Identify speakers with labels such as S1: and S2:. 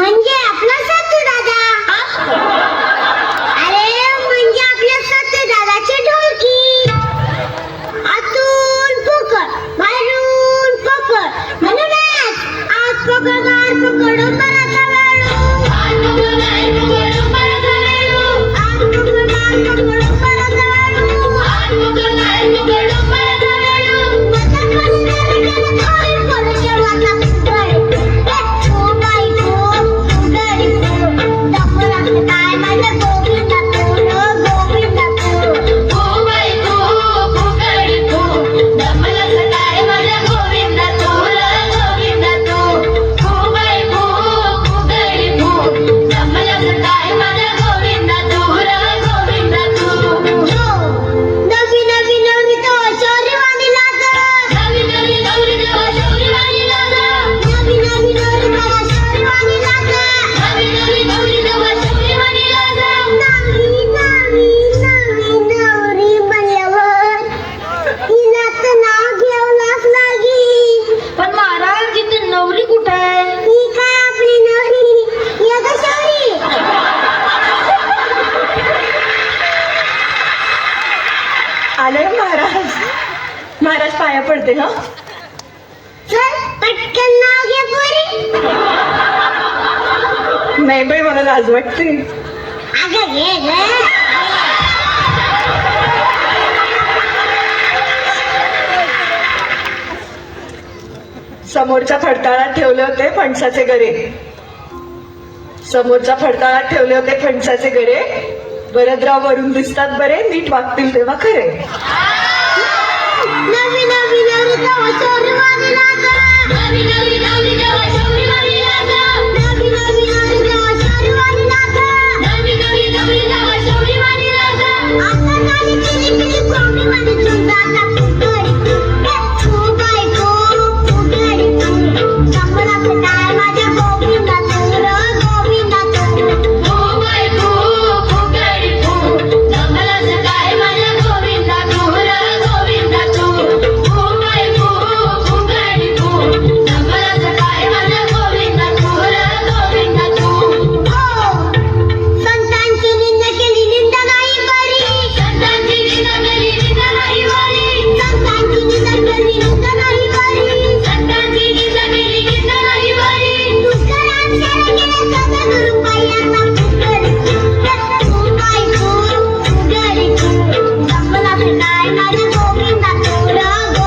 S1: म्हणजे आपला सत्तू दादा. अरे म्हणजे आपल्या सत्तू दादाची ढोलकी. आतून पोकळ बाहेरून पोकळ म्हणूनच आज पोकळ बाहेर पोकळ परत वेळू. आज पोकळ बाहेर पोकळ परत वेळू. आज पोकळ बाहेर पोकळ परत वेळू. आज पोकळ बाहेर पोकळ परत वेळू. मजा करून केलं थोडी पोरं केव्हाचा पुतळे. ओ बाई गो पुतळे गो. डफळाचं काय माझ्या गोविंदा पोरं गोविंदा पोरं. ओ बाई गो पुतळे गो. डफळाचं काय माझ्या गोविंदा पोरं गोविंदा पोरं. ओ बाई गो पुतळे गो. डफळाचं काय माझ्या गोविंदा पोरं गोविंदा पोरं. नवी नवी नवी तो शौर्यवाणी लाग. नवी नवी नवरी तेव्हा शौर्यवाणी लाग. नवी नवी नवरी तेव्हा शौर्यवाणी लाग. नवी नवी नवरी तेव्हा शौर्यवाणी लाग. नवी नवी नवी नवरी म्हणल्यावर हिला तर नाव घ्यावंच लागेल. पण महाराज इथे नवरी कुठे आहे? ही काय आपली नवरी या ग शौरी.
S2: आले महाराज. महाराज पाया पडते ना.
S1: चल पटकन नाव घे पोरी.
S2: नाही बाई मला लाज वाटते.
S1: अगं घे ग.
S2: समोरच्या फडताळात ठेवले होते फणसाचे गरे. समोरच्या फडताळात ठेवले होते फणसाचे गरे. भरतराव वरून दिसतात बरे, नीट वागतील तेव्हा खरे.
S1: नवी नवी नवरी तेव्हा शौर्यवाणी लाग. नवी नवी नवरी तेव्हा शौर्यवाणी लाग. नवी नवी नवरी तेव्हा शौर्यवाणी लाग. नवी नवी नवरी तेव्हा शौर्यवाणी लाग. आता गाणी केली केली कोंबडी मध्ये झुंजा आता फुगडी. ओ बाई गो फुगडी तू. संबळाचं काय माझ्या गोविंदा पोरं गोविंदा पोरं. ओ बाई गो फुगडी तू. संबळाचं काय माझ्या गोविंदा पोरं गोविंदा पोरं. ओ बाई गो फुगडी तू. संबळाचं काय माझ्या गोविंदा पोरं गोविंदा पोरं. संतांची निंदा केली निंदा नाही बरी. संतांची निंदा केली निंदा नाही बरी. संतांची निंदा केली निंदा नाही बरी. संतांची निंदा केली निंदा नाही बरी. तुकाराम केले सद्गुरू पायांना फुगडी. ओ बाई गो फुगडी तू. संबळाचं काय माझ्या गोविंदा पोरं